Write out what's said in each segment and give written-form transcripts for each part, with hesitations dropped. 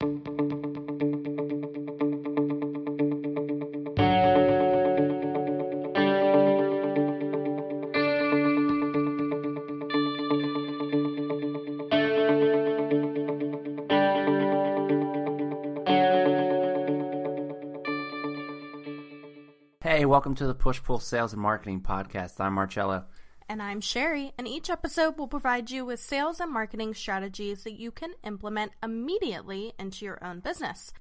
Hey, welcome to the Push-Pull Sales and Marketing Podcast. I'm Marcello. And I'm Sherry, and each episode will provide you with sales and marketing strategies that you can implement immediately into your own business.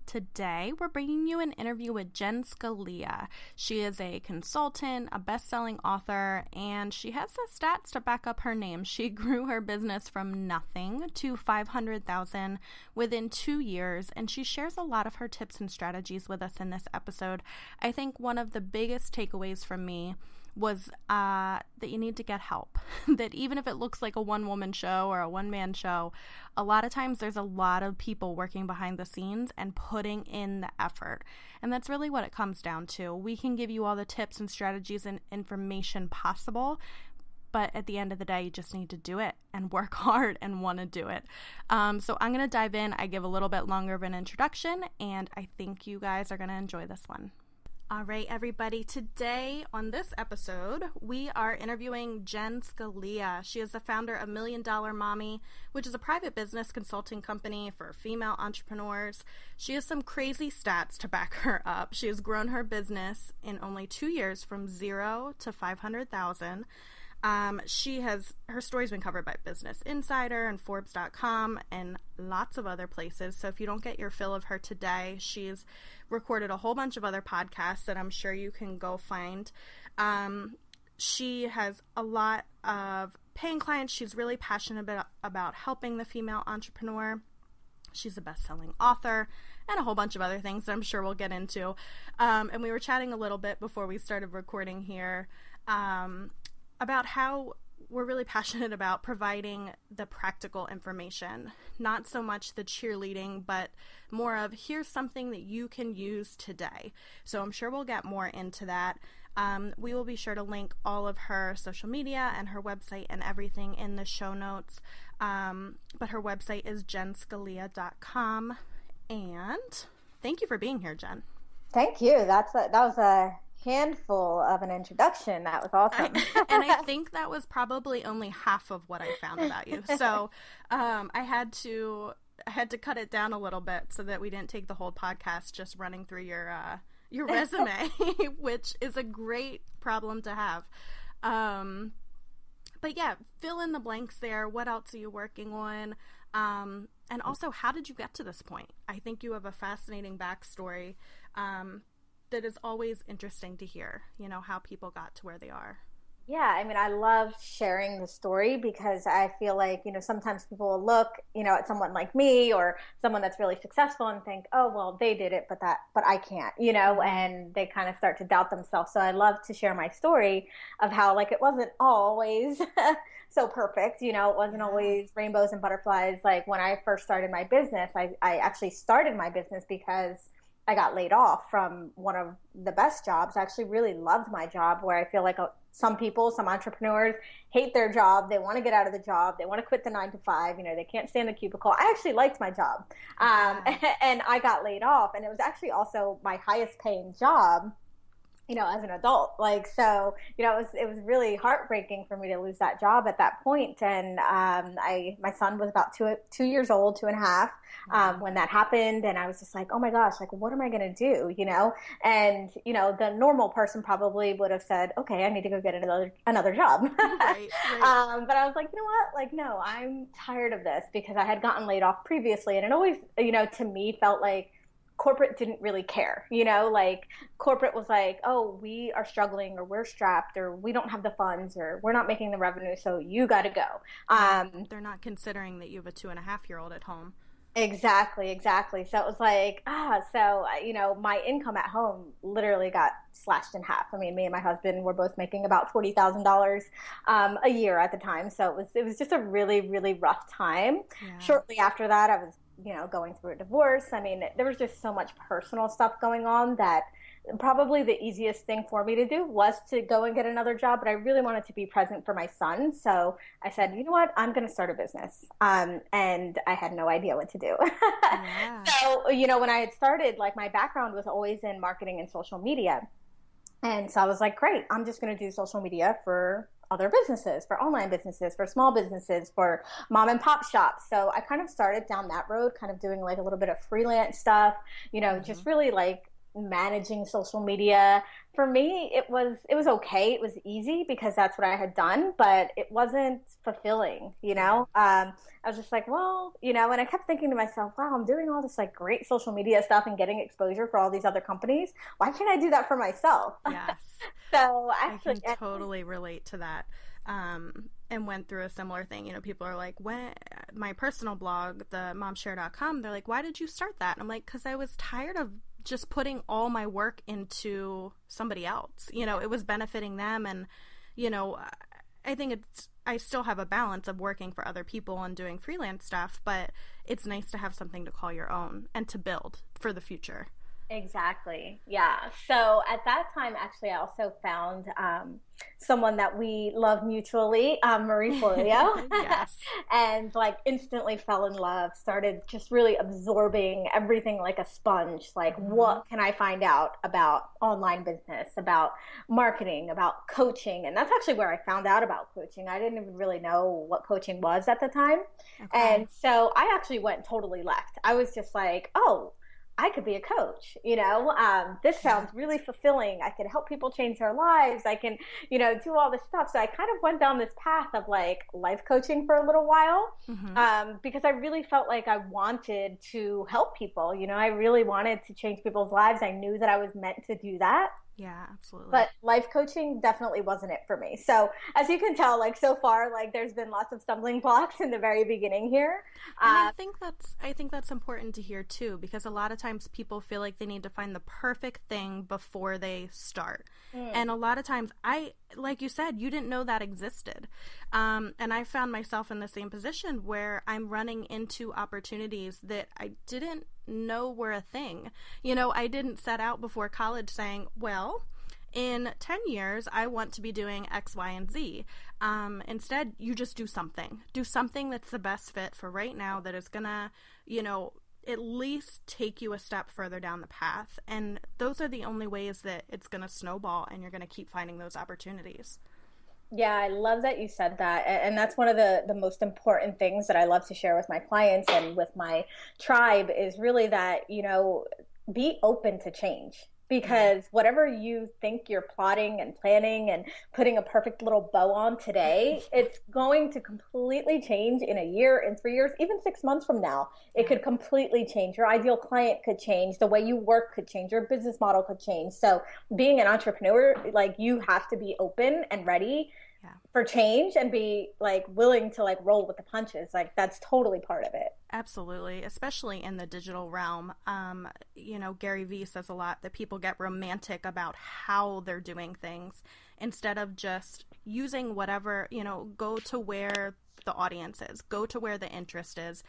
Today, we're bringing you an interview with Jenn Scalia. She is a consultant, a best-selling author, and she has the stats to back up her name. She grew her business from nothing to $500,000 within 2 years, and she shares a lot of her tips and strategies with us in this episode. I think one of the biggest takeaways from me was that you need to get help. That even if it looks like a one-woman show or a one-man show, a lot of times there's a lot of people working behind the scenes and putting in the effort. And that's really what it comes down to. We can give you all the tips and strategies and information possible, but at the end of the day, you just need to do it and work hard and want to do it. So I'm going to dive in. I give a little bit longer of an introduction, and I think you guys are going to enjoy this one. All right, everybody. Today on this episode, we are interviewing Jenn Scalia. She is the founder of $1 Million Mommy, which is a private business consulting company for female entrepreneurs. She has some crazy stats to back her up. She has grown her business in only 2 years from 0 to 500,000. Her story's been covered by Business Insider and Forbes.com and lots of other places. So if you don't get your fill of her today, she's recorded a whole bunch of other podcasts that I'm sure you can go find. She has a lot of paying clients. She's really passionate about helping the female entrepreneur. She's a best-selling author and a whole bunch of other things that I'm sure we'll get into. And we were chatting a little bit before we started recording here about how we're really passionate about providing the practical information, not so much the cheerleading, but more of here's something that you can use today. So I'm sure we'll get more into that. We will be sure to link all of her social media and her website and everything in the show notes. But her website is jenscalia.com. And thank you for being here, Jenn. Thank you. That was a handful of an introduction. That was awesome. And I think that was probably only half of what I found about you. So I had to cut it down a little bit so that we didn't take the whole podcast just running through your resume, which is a great problem to have. But yeah, fill in the blanks there. What else are you working on? And also, how did you get to this point? I think you have a fascinating backstory that is always interesting to hear, how people got to where they are. Yeah, I mean, I love sharing the story because I feel like, sometimes people will look, at someone like me or someone that's really successful and think, oh, well, they did it, but I can't, and they kind of start to doubt themselves. So I love to share my story of how, like, it wasn't always so perfect, it wasn't always rainbows and butterflies. Like when I first started my business, I actually started my business because I got laid off from one of the best jobs. I actually really loved my job, where I feel like some entrepreneurs hate their job. They want to get out of the job. They want to quit the 9 to 5. They can't stand the cubicle. I actually liked my job. And I got laid off, and it was actually also my highest paying job, as an adult. Like, so, it was really heartbreaking for me to lose that job at that point. And my son was about 2 years old, 2.5, when that happened. And I was just like, oh my gosh, like, what am I going to do? And, the normal person probably would have said, okay, I need to go get another job. Right. But I was like, you know what? Like, no, I'm tired of this, because I had gotten laid off previously. And it always, to me felt like corporate didn't really care, like corporate was like, oh, we are struggling, or we're strapped, or we don't have the funds, or we're not making the revenue, so you got to go. They're not considering that you have a 2.5-year-old at home. Exactly. So it was like, my income at home literally got slashed in half. I mean, me and my husband were both making about $40,000 a year at the time. So it was just a really, really rough time. Yeah. Shortly after that, I was, going through a divorce. I mean, there was just so much personal stuff going on that probably the easiest thing for me to do was to go and get another job, but I really wanted to be present for my son. So I said, you know what, I'm going to start a business. And I had no idea what to do. Yeah. So, when I had started, like my background was always in marketing and social media. And so I was like, great, I'm just going to do social media for other businesses, for online businesses, for small businesses, for mom and pop shops. So I kind of started down that road, kind of doing like a little bit of freelance stuff, just really like managing social media. For me, it was okay. It was easy because that's what I had done, but it wasn't fulfilling, I was just like, well, and I kept thinking to myself, wow, I'm doing all this like great social media stuff and getting exposure for all these other companies. Why can't I do that for myself? Yes. So actually, I can totally relate to that. And went through a similar thing. People are like, when my personal blog, the momshare.com, they're like, why did you start that? And I'm like, because I was tired of just putting all my work into somebody else. It was benefiting them. And, I think I still have a balance of working for other people and doing freelance stuff, but it's nice to have something to call your own and to build for the future. Exactly. Yeah. So at that time, actually, I also found someone that we love mutually, Marie Forleo. Yes. And like instantly fell in love, started just really absorbing everything like a sponge. Like, what can I find out about online business, about marketing, about coaching? And that's actually where I found out about coaching. I didn't even really know what coaching was at the time. Okay. And so I actually went totally left. I was just like, oh, I could be a coach, this sounds really fulfilling. I could help people change their lives. I can, do all this stuff. So I kind of went down this path of like life coaching for a little while, because I really felt like I wanted to help people. I really wanted to change people's lives. I knew that I was meant to do that. Yeah, absolutely. But life coaching definitely wasn't it for me. So as you can tell, like so far, like there's been lots of stumbling blocks in the very beginning here. And I think that's important to hear too, because a lot of times people feel like they need to find the perfect thing before they start. And a lot of times like you said, you didn't know that existed. And I found myself in the same position where I'm running into opportunities that I didn't know were a thing. I didn't set out before college saying, well, in 10 years, I want to be doing X, Y, and Z. Instead, you just do something. Do something that's the best fit for right now that is going to, at least take you a step further down the path. And those are the only ways that it's going to snowball and you're going to keep finding those opportunities. Yeah, I love that you said that. And that's one of the most important things that I love to share with my clients and with my tribe is really that, be open to change. Because whatever you think you're plotting and planning and putting a perfect little bow on today, it's going to completely change in a year, in 3 years, even 6 months from now. It could completely change. Your ideal client could change. The way you work could change. Your business model could change. So being an entrepreneur, like you have to be open and ready for change and be like willing to like roll with the punches. Like that's totally part of it. Absolutely. Especially in the digital realm. Gary Vee says a lot that people get romantic about how they're doing things instead of just using whatever, go to where the audience is, go to where the interest is,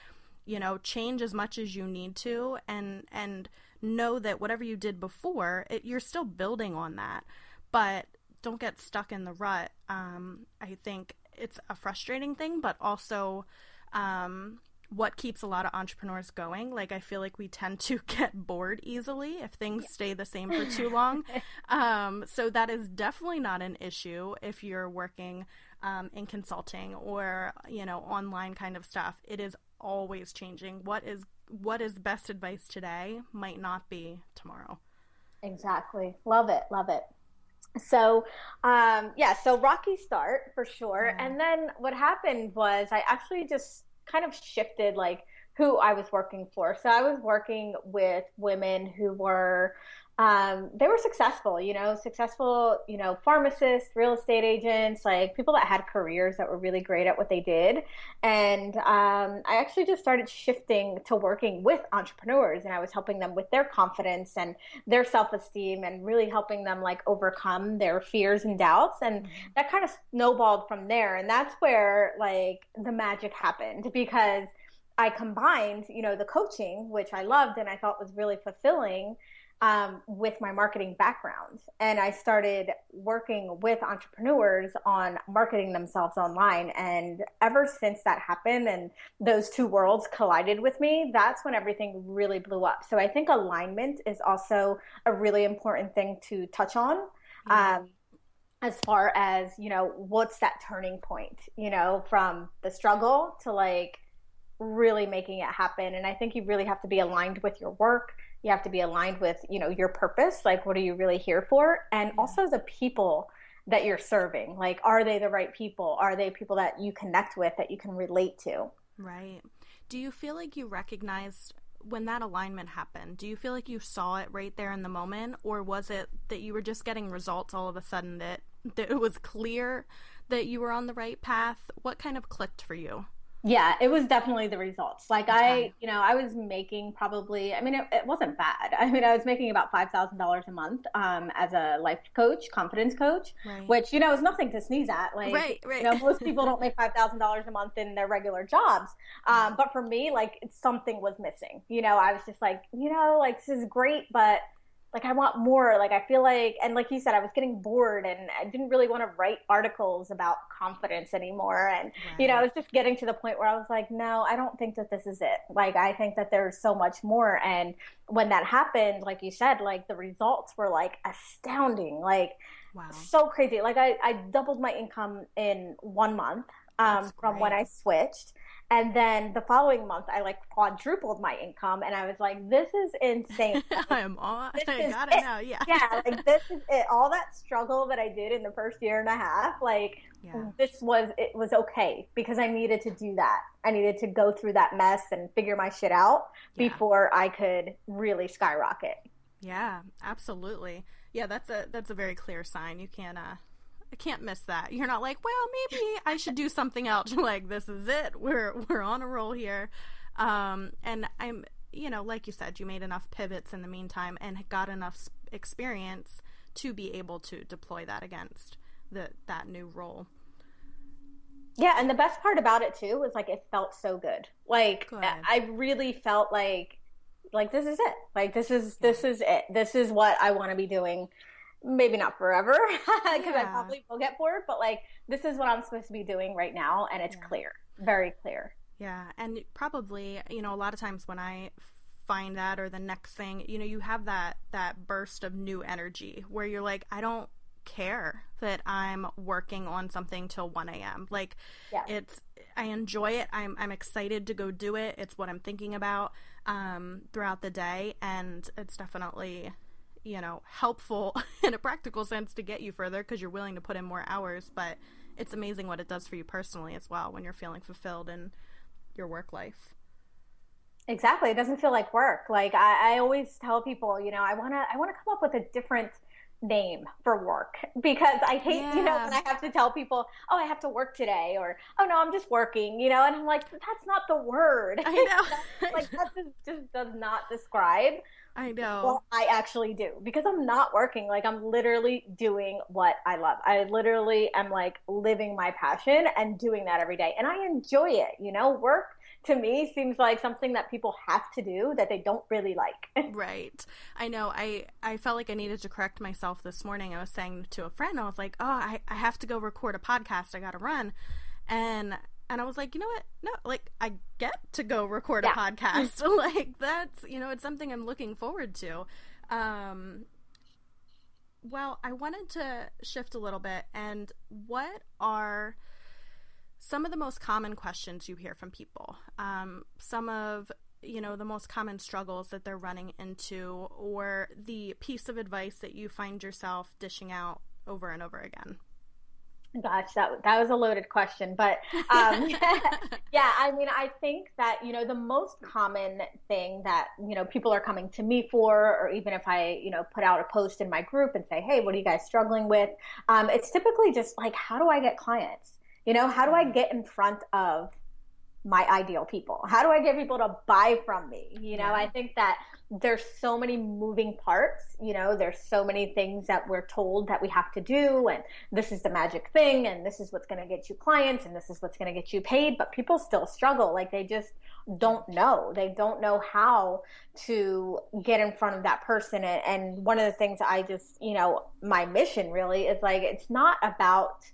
change as much as you need to and know that whatever you did before, you're still building on that. But don't get stuck in the rut. I think it's a frustrating thing, but also what keeps a lot of entrepreneurs going. Like, I feel like we tend to get bored easily if things stay the same for too long. So that is definitely not an issue if you're working in consulting or, online kind of stuff. It is always changing. What is best advice today might not be tomorrow. Exactly. Love it. Love it. So, so rocky start for sure. And then what happened was I actually just kind of shifted like who I was working for. So I was working with women who were, they were successful, pharmacists, real estate agents, like people that had careers that were really great at what they did. And I actually just started shifting to working with entrepreneurs, and I was helping them with their confidence and their self-esteem and really helping them like overcome their fears and doubts. And that kind of snowballed from there. And that's where like the magic happened, because I combined, the coaching, which I loved and I thought was really fulfilling, with my marketing background. And I started working with entrepreneurs on marketing themselves online. And ever since that happened and those two worlds collided with me, that's when everything really blew up. So I think alignment is also a really important thing to touch on. As far as, what's that turning point, from the struggle to like really making it happen. And I think you really have to be aligned with your work. You have to be aligned with, your purpose. Like, what are you really here for? And also the people that you're serving. Like, are they the right people? Are they people that you connect with, that you can relate to? Right. Do you feel like you recognized when that alignment happened? Do you feel like you saw it right there in the moment? Or was it that you were just getting results all of a sudden, that it was clear that you were on the right path? What kind of clicked for you? Yeah, it was definitely the results. Like Okay. I was making probably, it wasn't bad. I was making about $5,000 a month as a life coach, confidence coach, Right. which, is nothing to sneeze at. Like, Right. most people don't make $5,000 a month in their regular jobs. But for me, like something was missing. I was just like, like this is great, but like I want more. Like I feel like, and like you said, I was getting bored and I didn't really want to write articles about confidence anymore. And I was just getting to the point where I was like, no, I don't think that this is it. Like I think that there's so much more. And when that happened, like you said, like the results were like astounding, like Wow. so crazy. Like I doubled my income in 1 month from when I switched. And then the following month, I like quadrupled my income, and I was like, "This is insane." I'm on. I got it now. Yeah. Yeah, like this is it. All that struggle that I did in the first year and a half, like it was okay because I needed to do that. I needed to go through that mess and figure my shit out before I could really skyrocket. Yeah, absolutely. Yeah, that's a very clear sign. You can't I can't miss that. You're not like, well, maybe I should do something else. You're like, this is it. We're on a roll here. And I'm, like you said, you made enough pivots in the meantime and got enough experience to be able to deploy that against that new role. Yeah, and the best part about it too was like it felt so good. Like Good. I really felt like this is it. Like this is it. This is what I want to be doing. Maybe not forever because I probably will get bored, but like this is what I'm supposed to be doing right now, and it's clear, very clear. Yeah, and probably, a lot of times when I find that or the next thing, you have that burst of new energy where you're like, I don't care that I'm working on something till 1 a.m. Like I enjoy it. I'm excited to go do it. It's what I'm thinking about throughout the day, and it's definitely helpful in a practical sense to get you further because you're willing to put in more hours, but it's amazing what it does for you personally as well when you're feeling fulfilled in your work life. Exactly. It doesn't feel like work. Like I always tell people, I want to come up with a different name for work because I hate, when I have to tell people, oh, I have to work today, or, oh no, I'm just working, and I'm like, that's not the word. I know. Like that just does not describe I know what I actually do because I'm not working. Like I'm literally doing what I love. I literally am like living my passion and doing that every day. And I enjoy it. Work to me seems like something that people have to do that they don't really like. Right. I know. I felt like I needed to correct myself this morning. I was saying to a friend, I was like, oh, I have to go record a podcast. I got to run. And I was like, you know what? No, like I get to go record a podcast. Like that's, it's something I'm looking forward to. Well, I wanted to shift a little bit. And what are some of the most common questions you hear from people? Some of, the most common struggles that they're running into, or the piece of advice that you find yourself dishing out over and over again? Gosh, that was a loaded question, but yeah, I think that, the most common thing that, people are coming to me for, or even if I, put out a post in my group and say, hey, what are you guys struggling with? It's typically just like, how do I get clients? How do I get in front of my ideal people? How do I get people to buy from me? I think that there's so many moving parts, there's so many things that we're told that we have to do. And this is the magic thing. And this is what's going to get you clients. And this is what's going to get you paid. But people still struggle. Like they just don't know. They don't know how to get in front of that person. And one of the things I just, my mission really is like, it's not about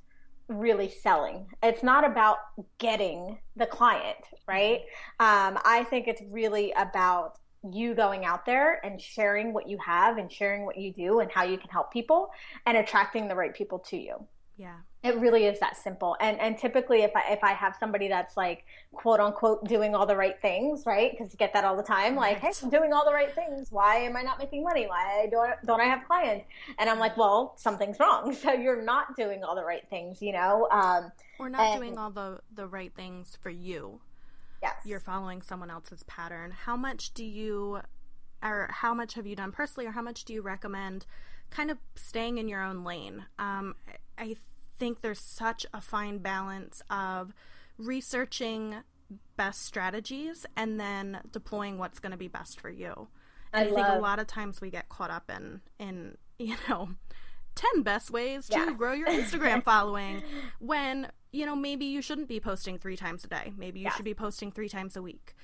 really selling. It's not about getting the client, right? I think it's really about you going out there and sharing what you have and sharing what you do and how you can help people and attracting the right people to you. Yeah. It really is that simple. And typically if I have somebody that's like, quote unquote, doing all the right things, right? Because you get that all the time. Like, hey, I'm doing all the right things. Why am I not making money? Why don't I have clients? And I'm like, well, something's wrong. So you're not doing all the right things, Or not doing all the right things for you. Yes. You're following someone else's pattern. How much have you done personally, or how much do you recommend kind of staying in your own lane? I think there's such a fine balance of researching best strategies and then deploying what's going to be best for you. And I think a lot of times we get caught up in 10 best ways to grow your Instagram following when, maybe you shouldn't be posting 3 times a day. Maybe you should be posting 3 times a week.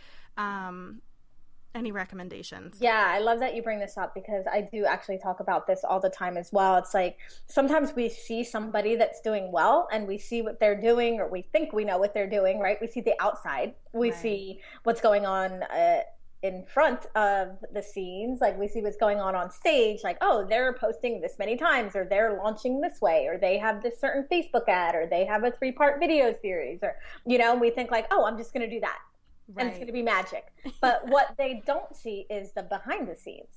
Any recommendations? Yeah, I love that you bring this up because I do actually talk about this all the time as well. It's like sometimes we see somebody that's doing well and we see what they're doing, or we think we know what they're doing, right? We see the outside. We see what's going on in front of the scenes. Like we see what's going on stage, like, oh, they're posting this many times, or they're launching this way, or they have this certain Facebook ad, or they have a 3-part video series, or, and we think like, oh, I'm just going to do that. Right. And it's going to be magic. But what they don't see is the behind the scenes.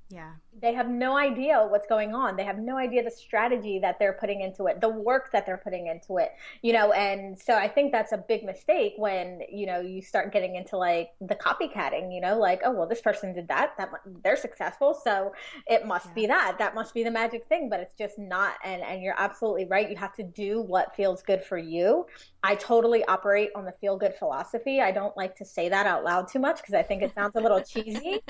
Yeah. They have no idea what's going on. They have no idea the strategy that they're putting into it, the work that they're putting into it, and so I think that's a big mistake when, you start getting into like the copycatting, like, oh, well, this person did that they're successful. So it must be that must be the magic thing, but it's just not. And you're absolutely right. You have to do what feels good for you. I totally operate on the feel good philosophy. I don't like to say that out loud too much because I think it sounds a little cheesy.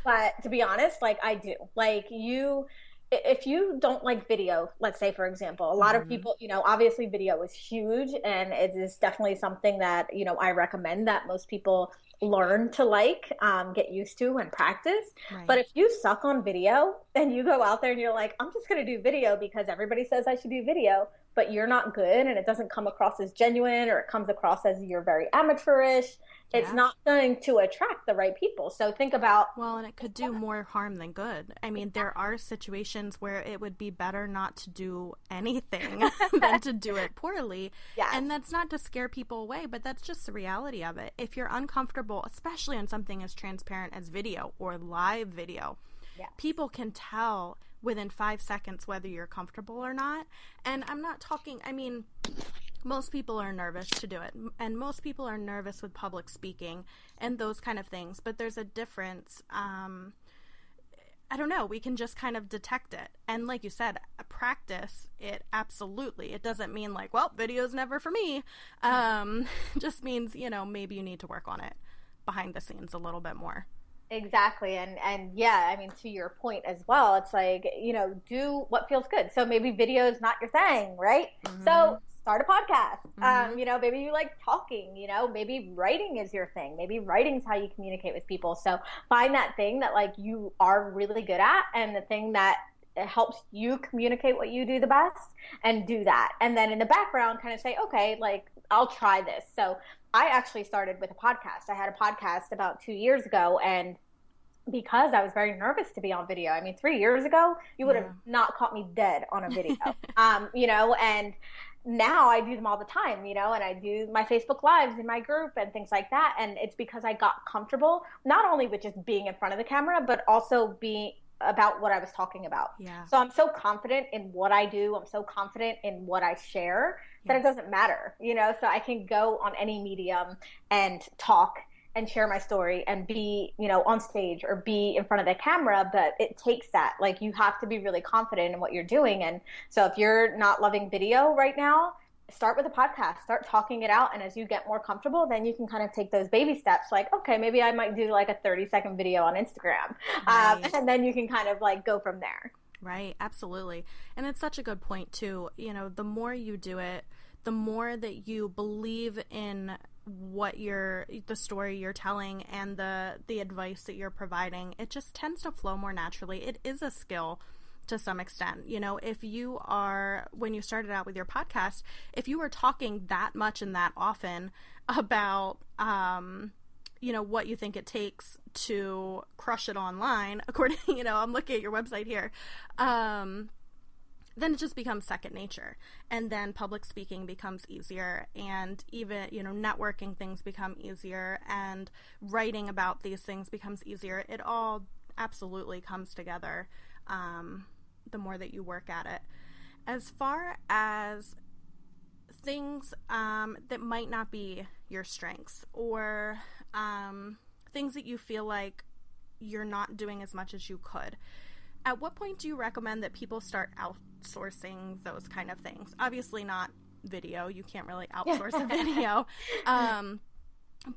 But to be honest, like I do. Like if you don't like video, let's say, for example, a lot of people, obviously video is huge and it is definitely something that, I recommend that most people learn to get used to and practice. Right. But if you suck on video and you go out there and you're like, I'm just going to do video because everybody says I should do video, but you're not good and it doesn't come across as genuine, or it comes across as you're very amateurish, it's not going to attract the right people. So think about... Well, and it could do more harm than good. I mean, there are situations where it would be better not to do anything than to do it poorly. Yes. And that's not to scare people away, but that's just the reality of it. If you're uncomfortable, especially on something as transparent as video or live video, people can tell within 5 seconds whether you're comfortable or not. And I'm not talking, most people are nervous to do it, and most people are nervous with public speaking and those kind of things, but there's a difference. I don't know, we can just kind of detect it. And like you said, practice it, absolutely. It doesn't mean like, well, video's never for me. Just means, maybe you need to work on it behind the scenes a little bit more. Exactly. And yeah, to your point as well, it's like, do what feels good. So maybe video is not your thing, right? Mm-hmm. So start a podcast. Mm-hmm. Maybe you like talking, maybe writing is your thing. Maybe writing's how you communicate with people. So find that thing that like you are really good at and the thing that helps you communicate what you do the best, and do that. And then in the background kind of say, okay, like I'll try this. So I actually started with a podcast. I had a podcast about 2 years ago, and because I was very nervous to be on video. 3 years ago, you would have not caught me dead on a video, and now I do them all the time, and I do my Facebook Lives in my group and things like that. And it's because I got comfortable, not only with just being in front of the camera, but also being about what I was talking about. Yeah. So I'm so confident in what I do. I'm so confident in what I share that it doesn't matter, so I can go on any medium and talk and share my story and be, on stage or be in front of the camera. But it takes that, like, you have to be really confident in what you're doing. And so if you're not loving video right now, start with a podcast, start talking it out. And as you get more comfortable, then you can kind of take those baby steps. Like, okay, maybe I might do like a 30-second video on Instagram. Right. And then you can kind of like go from there. Right. Absolutely. And it's such a good point too. You know, the more you do it, the more that you believe in what the story you're telling and the advice that you're providing, it just tends to flow more naturally. It is a skill to some extent. You know, if you are, when you started out with your podcast, if you were talking that much and that often about, you know, what you think it takes to crush it online, according, you know, I'm looking at your website here, then it just becomes second nature. And then public speaking becomes easier, and even, you know, networking things become easier, and writing about these things becomes easier. It all absolutely comes together the more that you work at it. As far as things that might not be your strengths, or things that you feel like you're not doing as much as you could, at what point do you recommend that people start outsourcing those kind of things? Obviously not video. You can't really outsource a video.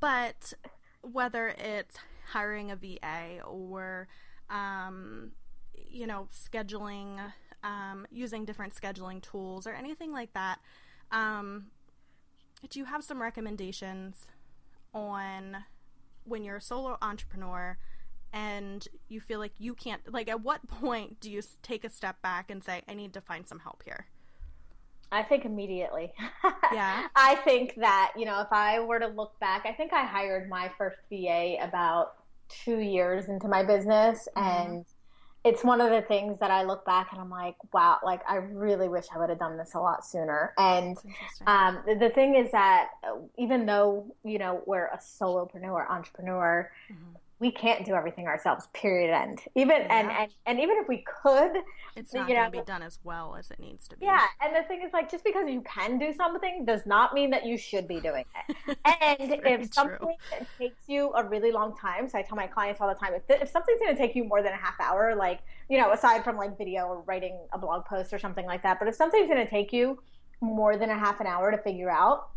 But whether it's hiring a VA or, you know, scheduling, using different scheduling tools or anything like that, do you have some recommendations on when you're a solo entrepreneur and you feel like you can't, like, at what point do you take a step back and say, I need to find some help here? I think immediately. Yeah. I think that, you know, if I were to look back, I think I hired my first VA about 2 years into my business. Mm-hmm. And it's one of the things that I look back and I'm like, wow, like I really wish I would have done this a lot sooner. And the thing is that even though, you know, we're a solopreneur, entrepreneur, mm-hmm. we can't do everything ourselves, period, end. Even and even if we could, it's not going to be done as well as it needs to be. Yeah, and the thing is, like, just because you can do something does not mean that you should be doing it. And if something takes you a really long time, so I tell my clients all the time, if something's going to take you more than a half hour, like, you know, aside from like video or writing a blog post or something like that, but if something's going to take you more than a half an hour to figure out,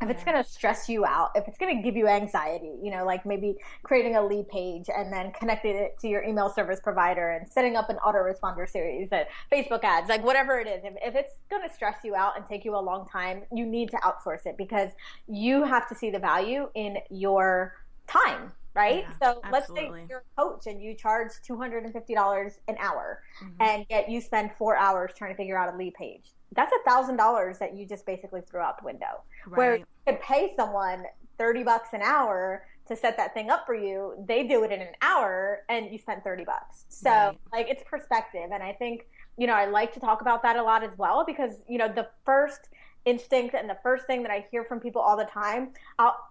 if it's going to stress you out, if it's going to give you anxiety, you know, like maybe creating a lead page and then connecting it to your email service provider and setting up an autoresponder series and Facebook ads, like whatever it is, if it's going to stress you out and take you a long time, you need to outsource it because you have to see the value in your time, right? Yeah, so absolutely. Let's say you're a coach and you charge $250 an hour, mm-hmm. and yet you spend 4 hours trying to figure out a lead page. That's $1,000 that you just basically threw out the window. Right. Where you could pay someone $30 an hour to set that thing up for you. They do it in an hour and you spent $30. So right. Like, it's perspective. And I think, you know, I like to talk about that a lot as well, because, you know, the first instinct and the first thing that I hear from people all the time,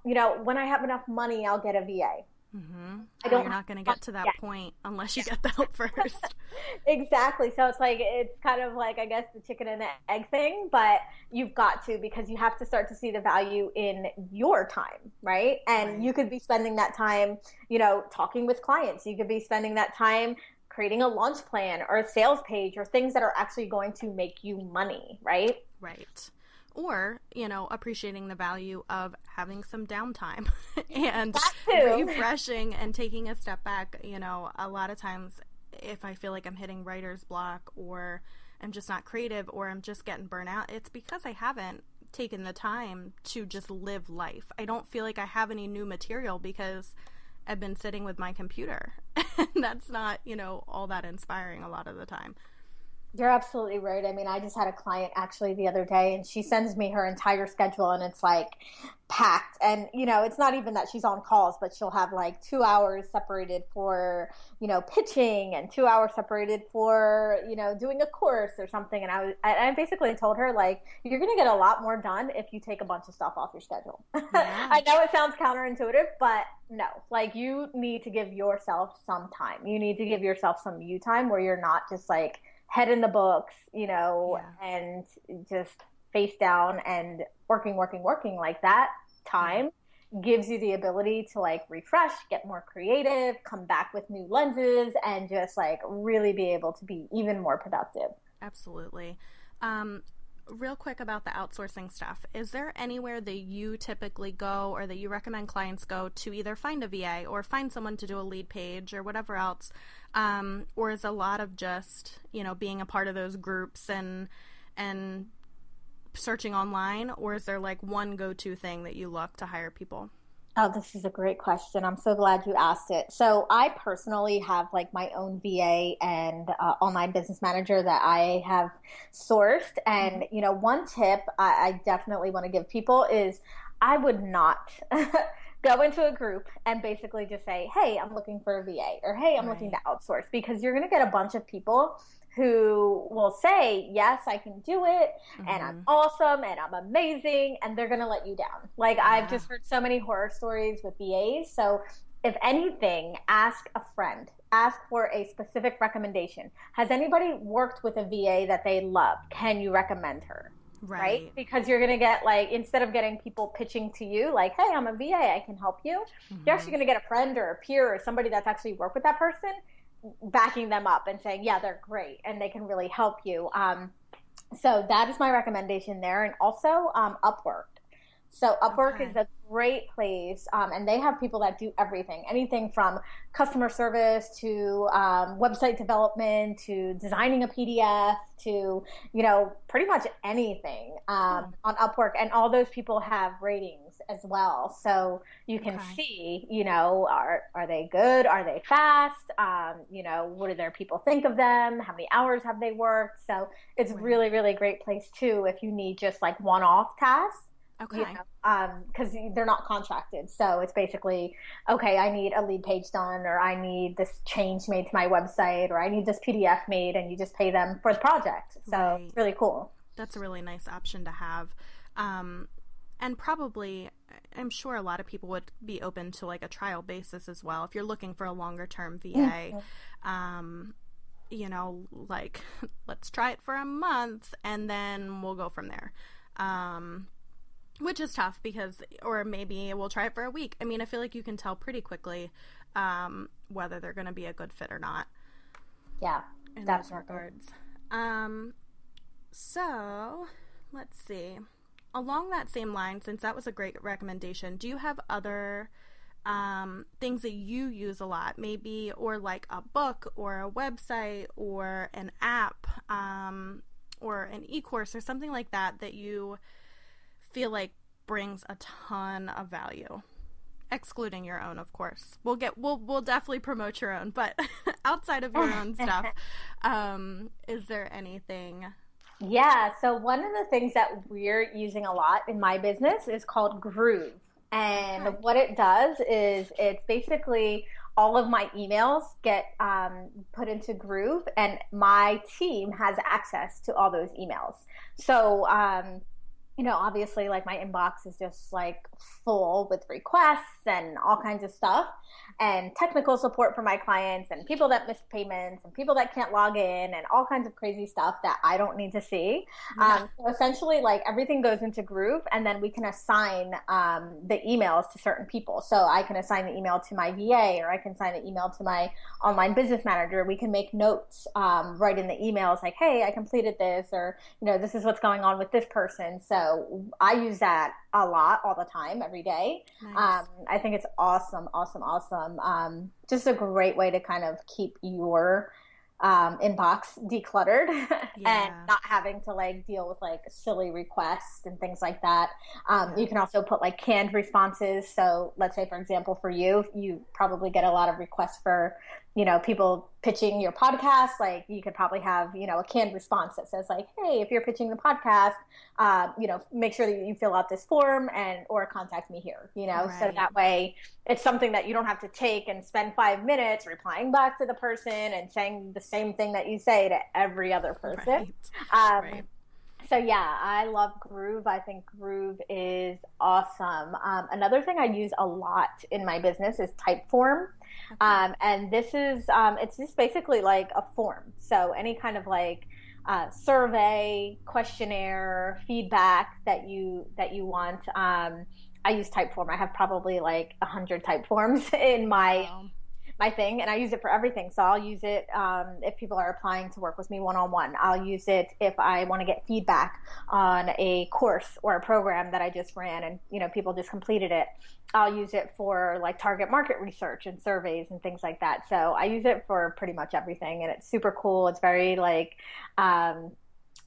you know, when I have enough money, I'll get a VA. Mm-hmm. You're not going to get to that point unless you get the help first. Exactly. So it's kind of like, I guess, the chicken and the egg thing, but you've got to, because you have to start to see the value in your time, right? And right. You could be spending that time, you know, talking with clients. You could be spending that time creating a launch plan or a sales page or things that are actually going to make you money, right? Right. Or, you know, appreciating the value of having some downtime and refreshing and taking a step back. You know, a lot of times if I feel like I'm hitting writer's block or I'm just not creative or I'm just getting burnt out, it's because I haven't taken the time to just live life. I don't feel like I have any new material because I've been sitting with my computer. And that's not, you know, all that inspiring a lot of the time. You're absolutely right. I mean, I just had a client actually the other day, and she sends me her entire schedule, and it's like packed. And, you know, it's not even that she's on calls, but she'll have like 2 hours separated for, you know, pitching and 2 hours separated for, you know, doing a course or something. And I basically told her, like, you're going to get a lot more done if you take a bunch of stuff off your schedule. Yeah. I know it sounds counterintuitive, but no, like, you need to give yourself some time. You need to give yourself some you time where you're not just like head in the books, you know, and just face down and working. Like, that time gives you the ability to like refresh, get more creative, come back with new lenses, and just like really be able to be even more productive. Absolutely. real quick about the outsourcing stuff. Is there anywhere that you typically go or that you recommend clients go to either find a VA or find someone to do a lead page or whatever else? Or is a lot of just, being a part of those groups and searching online? Or is there like one go-to thing that you look to hire people? Oh, this is a great question. I'm so glad you asked it. So I personally have like my own VA and online business manager that I have sourced. And, one tip I definitely want to give people is I would not go into a group and basically just say, hey, I'm looking for a VA or hey, I'm looking to outsource, because you're going to get a bunch of people who will say, yes, I can do it, and I'm awesome, and I'm amazing, and they're going to let you down. Like, I've just heard so many horror stories with VAs. So if anything, ask a friend. Ask for a specific recommendation. Has anybody worked with a VA that they love? Can you recommend her? Right? Because you're going to get, like, instead of getting people pitching to you, like, hey, I'm a VA, I can help you, you're actually going to get a friend or a peer or somebody that's actually worked with that person backing them up and saying, yeah, they're great and they can really help you. So that is my recommendation there. And also Upwork. So Upwork is a great place, and they have people that do everything, anything from customer service to website development to designing a PDF to, pretty much anything on Upwork. And all those people have ratings as well. So you can see, are they good? Are they fast? What do their people think of them? How many hours have they worked? So it's really, really great place too if you need just like one-off tasks. Okay. Because they're not contracted. So it's basically, okay, I need a lead page done, or I need this change made to my website, or I need this PDF made, and you just pay them for the project. So it's really cool. That's a really nice option to have. And probably, I'm sure a lot of people would be open to like a trial basis as well. If you're looking for a longer term VA, like let's try it for a month and then we'll go from there. Which is tough or maybe we'll try it for a week. I mean, I feel like you can tell pretty quickly whether they're going to be a good fit or not. Yeah, in those regards. So, let's see. Along that same line, since that was a great recommendation, do you have other things that you use a lot, maybe, or like a book or a website or an app or an e-course or something like that you feel like brings a ton of value, excluding your own, of course? We'll definitely promote your own, but outside of your own stuff, is there anything? Yeah, so one of the things that we're using a lot in my business is called Groove. And what it does is it's basically all of my emails get put into Groove, and my team has access to all those emails. So obviously, like, my inbox is just like full with requests and all kinds of stuff, and technical support for my clients, and people that missed payments, and people that can't log in, and all kinds of crazy stuff that I don't need to see. So essentially, like, everything goes into Groove, and then we can assign the emails to certain people. So I can assign the email to my VA, or I can assign the email to my online business manager. We can make notes right in the emails, like, hey, I completed this, or this is what's going on with this person. So I use that a lot, all the time, every day. Nice. I think it's awesome. Just a great way to kind of keep your inbox decluttered and not having to like deal with like silly requests and things like that. You can also put like canned responses. So let's say, for example, for you probably get a lot of requests for, people pitching your podcast. Like, you could probably have, a canned response that says like, hey, if you're pitching the podcast, make sure that you fill out this form or contact me here, so that way it's something that you don't have to take and spend 5 minutes replying back to the person and saying the same thing that you say to every other person. So yeah, I love Groove. I think Groove is awesome. Another thing I use a lot in my business is Typeform. And this is, it's just basically like a form. So any kind of like survey, questionnaire, feedback that you want, I use Typeform. I have probably like 100 Typeforms in my my thing, and I use it for everything. So I'll use it if people are applying to work with me one-on-one. I'll use it if I want to get feedback on a course or a program that I just ran and, people just completed it. I'll use it for like target market research and surveys and things like that. So I use it for pretty much everything, and it's super cool. It's very like,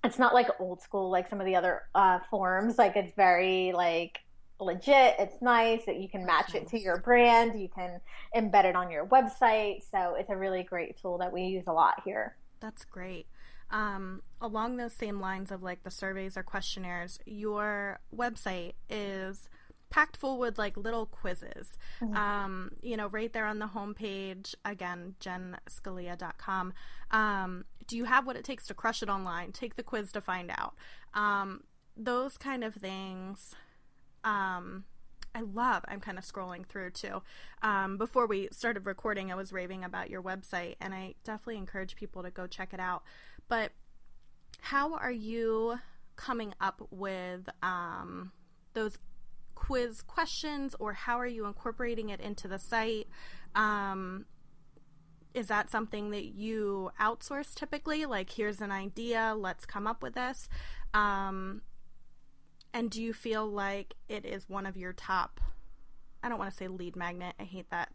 it's not like old school like some of the other forms. Like it's very like legit. It's nice that you can match it to your brand. You can embed it on your website. So it's a really great tool that we use a lot here. That's great. Along those same lines of like the surveys or questionnaires, your website is packed full with like little quizzes. Right there on the homepage, again, jenscalia.com. Do you have what it takes to crush it online? Take the quiz to find out. Those kind of things. I'm kind of scrolling through too. Before we started recording, I was raving about your website, and I definitely encourage people to go check it out. But how are you coming up with those quiz questions, or how are you incorporating it into the site? Is that something that you outsource typically? Like, here's an idea, let's come up with this. And do you feel like it is one of your top, I don't want to say lead magnet, I hate that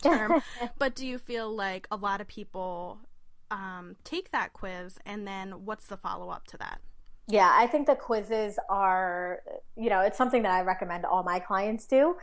term, but do you feel like a lot of people take that quiz, and then what's the follow-up to that? Yeah, I think the quizzes are, it's something that I recommend all my clients do,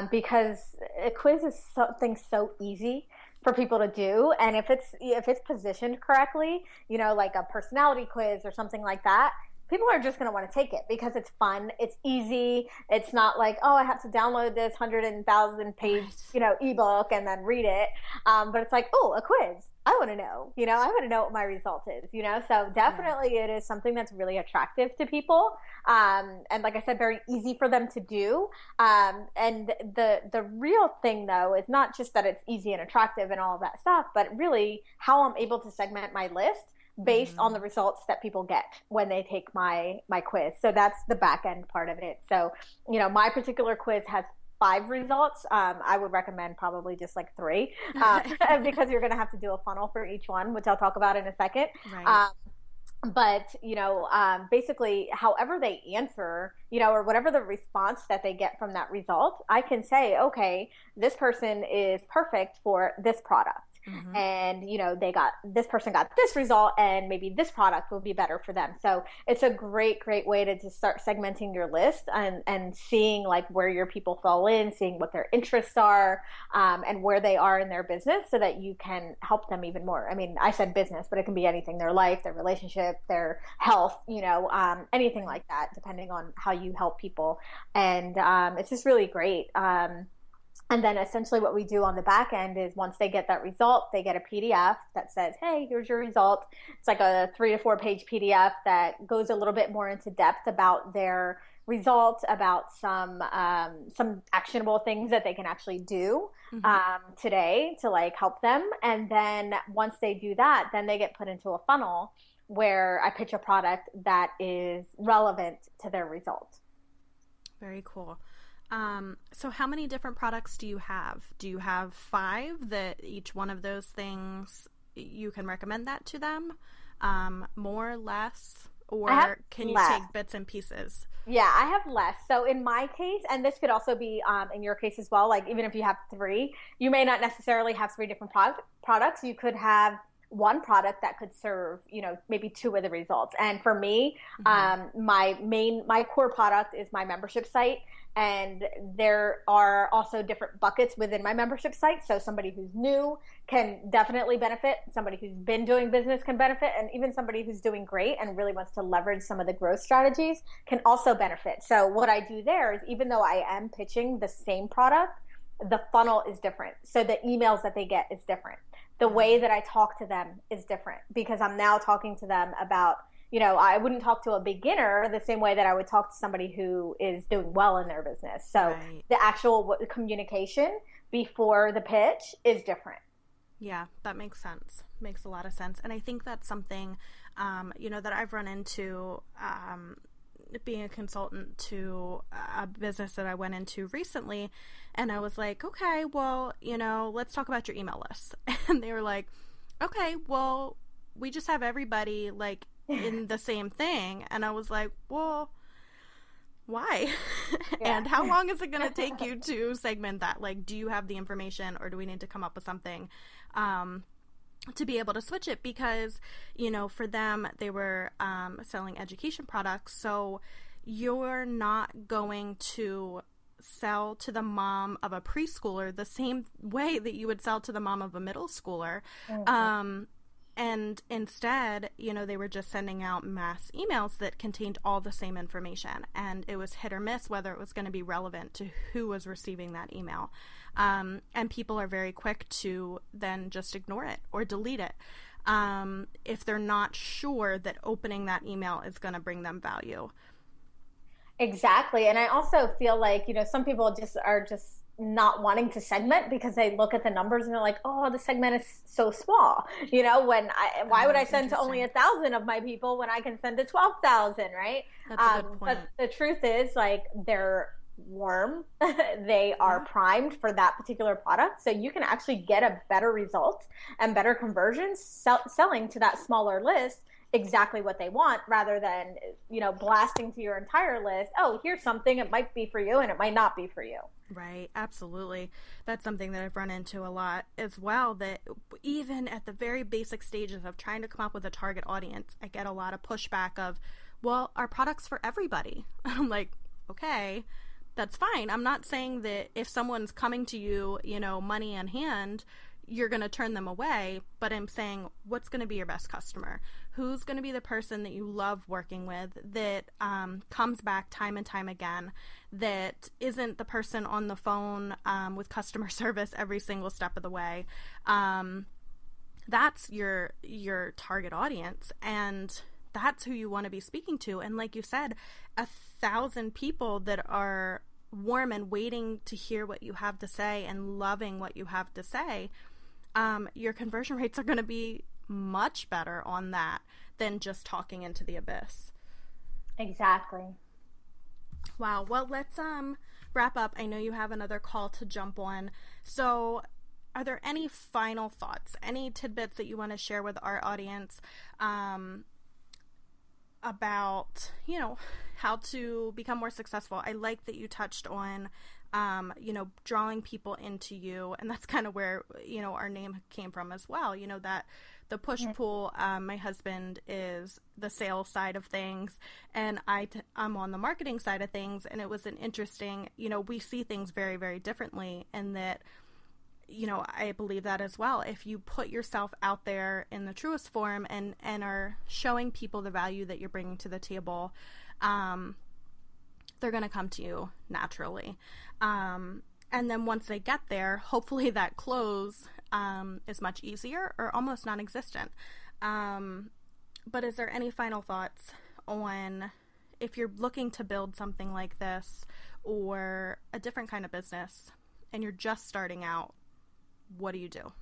because a quiz is something so easy for people to do. And if it's positioned correctly, like a personality quiz or something like that, people are just going to want to take it because it's fun. It's easy. It's not like, oh, I have to download this 100,000 page, ebook and then read it. But it's like, oh, a quiz. I want to know, I want to know what my result is, so definitely it is something that's really attractive to people. And like I said, very easy for them to do. And the real thing though, is not just that it's easy and attractive and all of that stuff, but really how I'm able to segment my list based on the results that people get when they take my quiz. So that's the back end part of it. So, my particular quiz has 5 results. I would recommend probably just like 3 because you're going to have to do a funnel for each one, which I'll talk about in a second. Right. But, basically however they answer, or whatever the response that they get from that result, I can say, okay, this person is perfect for this product. Mm-hmm. And, this person got this result, and maybe this product will be better for them. So it's a great, great way to just start segmenting your list and seeing like where your people fall in, seeing what their interests are, and where they are in their business so that you can help them even more. I mean, I said business, but it can be anything, their life, their relationship, their health, anything like that, depending on how you help people. And it's just really great. And then essentially what we do on the back end is once they get that result, they get a PDF that says, hey, here's your result. It's like a 3 to 4 page PDF that goes a little bit more into depth about their results, about some actionable things that they can actually do today to like help them. And then once they do that, then they get put into a funnel where I pitch a product that is relevant to their result. Very cool. So how many different products do you have? Do you have 5 that each one of those things you can recommend that to them? More, less, or can you take bits and pieces? Yeah, I have less. So in my case, and this could also be in your case as well, like even if you have 3, you may not necessarily have 3 different products. You could have one product that could serve, maybe 2 of the results. And for me, my core product is my membership site. And there are also different buckets within my membership site. So somebody who's new can definitely benefit. Somebody who's been doing business can benefit. And even somebody who's doing great and really wants to leverage some of the growth strategies can also benefit. So what I do there is, even though I am pitching the same product, the funnel is different. So the emails that they get is different. The way that I talk to them is different because I'm now talking to them about, I wouldn't talk to a beginner the same way that I would talk to somebody who is doing well in their business. So the actual communication before the pitch is different. Yeah, that makes sense. Makes a lot of sense. And I think that's something, that I've run into, being a consultant to a business that I went into recently, and I was like, okay, well, let's talk about your email list. And they were like, okay, well, we just have everybody like in the same thing. And I was like, well, why? Yeah. And how long is it going to take you to segment that? Like, do you have the information, or do we need to come up with something to be able to switch it? Because, for them, they were selling education products. So you're not going to sell to the mom of a preschooler the same way that you would sell to the mom of a middle schooler. Mm-hmm. And instead, they were just sending out mass emails that contained all the same information. And it was hit or miss whether it was going to be relevant to who was receiving that email. And people are very quick to then just ignore it or delete it if they're not sure that opening that email is going to bring them value. Exactly. And I also feel like, some people are not wanting to segment because they look at the numbers and they're like, oh, the segment is so small. Why would I send to only 1,000 of my people when I can send to 12,000, right? That's a good point. But the truth is, like, they're warm. They are primed for that particular product. So you can actually get a better result and better conversions selling to that smaller list exactly what they want, rather than, blasting to your entire list. Oh, here's something. It might be for you and it might not be for you. Right. Absolutely. That's something that I've run into a lot as well, that even at the very basic stages of trying to come up with a target audience, I get a lot of pushback of, well, our product's for everybody. I'm like, okay, that's fine. I'm not saying that if someone's coming to you, money in hand, you're going to turn them away, but I'm saying, what's going to be your best customer? Who's going to be the person that you love working with, that comes back time and time again, that isn't the person on the phone with customer service every single step of the way? That's your target audience, and that's who you want to be speaking to. And like you said, 1,000 people that are warm and waiting to hear what you have to say and loving what you have to say, your conversion rates are going to be much better on that than just talking into the abyss. Exactly. Wow. Well, let's wrap up. I know you have another call to jump on. So are there any final thoughts, any tidbits that you want to share with our audience about, how to become more successful? I like that you touched on drawing people into you. And that's kind of where, our name came from as well. That the push-pull, my husband is the sales side of things, and I'm on the marketing side of things. And it was an interesting, we see things very, very differently, and that, I believe that as well. If you put yourself out there in the truest form and are showing people the value that you're bringing to the table, they're going to come to you naturally. And then once they get there, hopefully that close is much easier or almost non-existent. But is there any final thoughts on, if you're looking to build something like this or a different kind of business and you're just starting out, what do you do?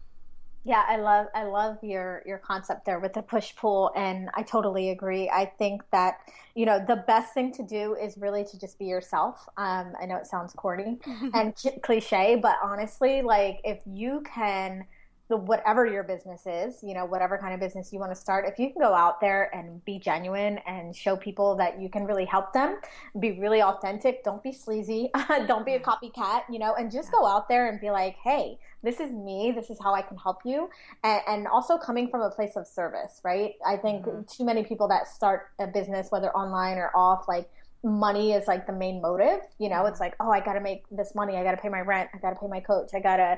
Yeah, I love your concept there with the push pull, and I totally agree. I think that, the best thing to do is really to just be yourself. I know it sounds corny and cliche, but honestly, like, if you can, whatever your business is, whatever kind of business you want to start, if you can go out there and be genuine and show people that you can really help them, be really authentic, don't be sleazy, don't be a copycat, and just go out there and be like, hey, this is me, this is how I can help you. And also coming from a place of service, right? I think too many people that start a business, whether online or off, like, money is like the main motive. It's like, oh, I got to make this money. I got to pay my rent. I got to pay my coach. I got to,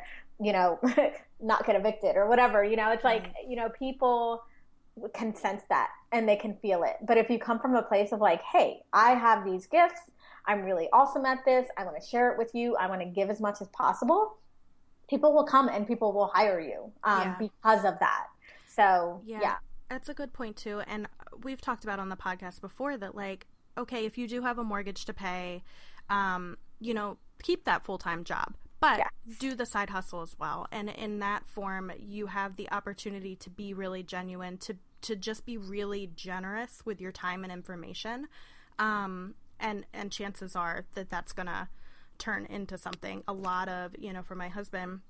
not get evicted or whatever. It's like, people can sense that and they can feel it. But if you come from a place of like, hey, I have these gifts, I'm really awesome at this, I want to share it with you, I want to give as much as possible, people will come and people will hire you because of that. So, yeah. That's a good point too. And we've talked about on the podcast before that, like, okay, if you do have a mortgage to pay, keep that full-time job, but do the side hustle as well. And in that form, you have the opportunity to be really genuine, to just be really generous with your time and information. And chances are that that's going to turn into something. A lot of, for my husband,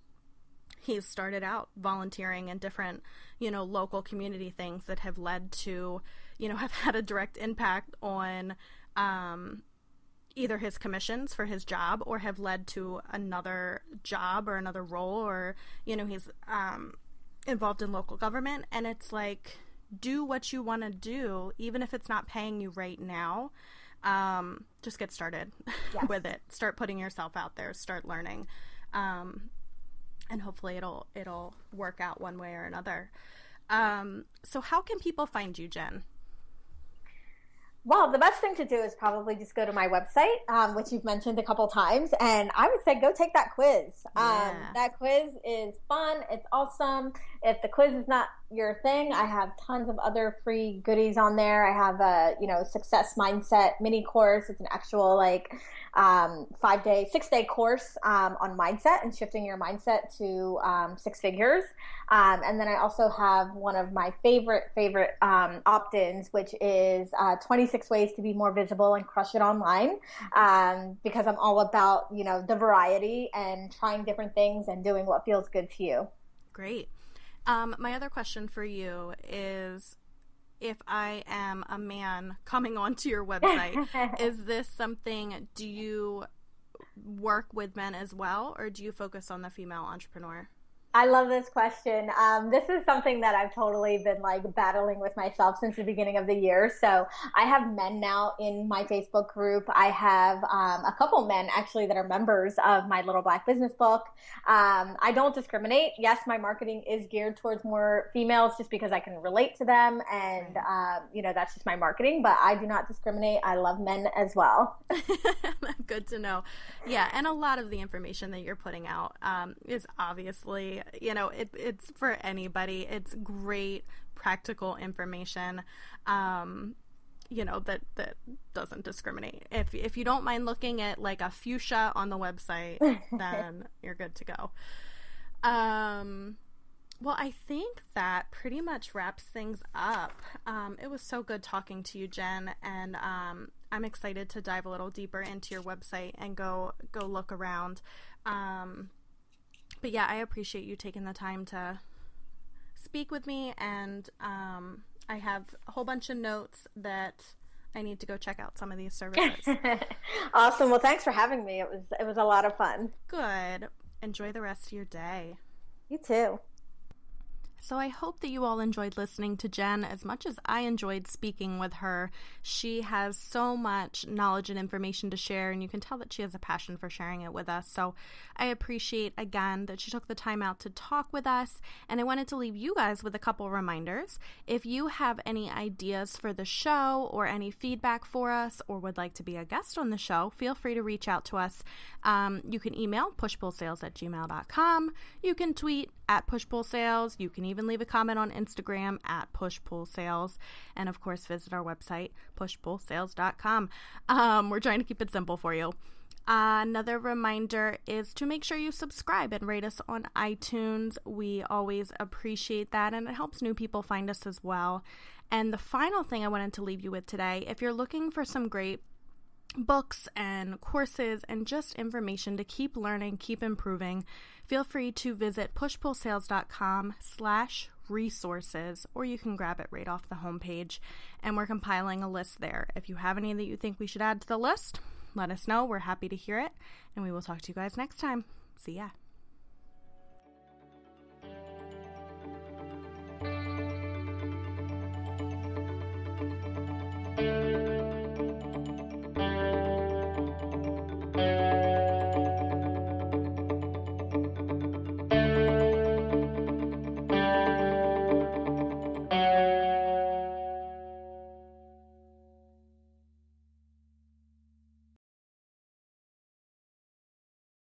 he's started out volunteering in different, local community things that have led to, have had a direct impact on either his commissions for his job or have led to another job or another role, or, he's involved in local government. And it's like, do what you want to do, even if it's not paying you right now. Just get started with it. Start putting yourself out there, start learning. And hopefully it'll work out one way or another. So how can people find you, Jenn? Well, the best thing to do is probably just go to my website, which you've mentioned a couple times, and I would say go take that quiz. That quiz is fun. It's awesome. If the quiz is not your thing, I have tons of other free goodies on there. I have a, success mindset mini course. It's an actual 6-day course on mindset and shifting your mindset to 6 figures. And then I also have one of my favorite opt-ins, which is 26 ways to be more visible and crush it online. Because I'm all about, the variety and trying different things and doing what feels good to you. Great. My other question for you is, if I am a man coming onto your website, is this something, do you work with men as well, or do you focus on the female entrepreneur? I love this question. This is something that I've totally been battling with myself since the beginning of the year. So I have men now in my Facebook group. I have a couple men actually that are members of my Little Black Business Book. I don't discriminate. Yes, my marketing is geared towards more females just because I can relate to them. And, that's just my marketing. But I do not discriminate. I love men as well. Good to know. Yeah. And a lot of the information that you're putting out is obviously, it's for anybody. It's great practical information, that doesn't discriminate. If you don't mind looking at a fuchsia on the website, then you're good to go. Well, I think that pretty much wraps things up. It was so good talking to you, Jenn, and I'm excited to dive a little deeper into your website and go look around. But yeah, I appreciate you taking the time to speak with me, and I have a whole bunch of notes that I need to go check out some of these services. Awesome. Well, thanks for having me. It was a lot of fun. Good. Enjoy the rest of your day. You too. So I hope that you all enjoyed listening to Jenn as much as I enjoyed speaking with her. She has so much knowledge and information to share, and you can tell that she has a passion for sharing it with us. So I appreciate, again, that she took the time out to talk with us, and I wanted to leave you guys with a couple reminders. If you have any ideas for the show or any feedback for us or would like to be a guest on the show, feel free to reach out to us. You can email pushpullsales@gmail.com. You can tweet @pushpullsales. You can even leave a comment on Instagram @pushpullsales, and of course visit our website pushpullsales.com. We're trying to keep it simple for you. Another reminder is to make sure you subscribe and rate us on iTunes. We always appreciate that, and it helps new people find us as well. And the final thing I wanted to leave you with today, if you're looking for some great books and courses and just information to keep learning, keep improving, feel free to visit pushpullsales.com/resources, or you can grab it right off the homepage, and we're compiling a list there. If you have any that you think we should add to the list, let us know. We're happy to hear it, and we will talk to you guys next time. See ya.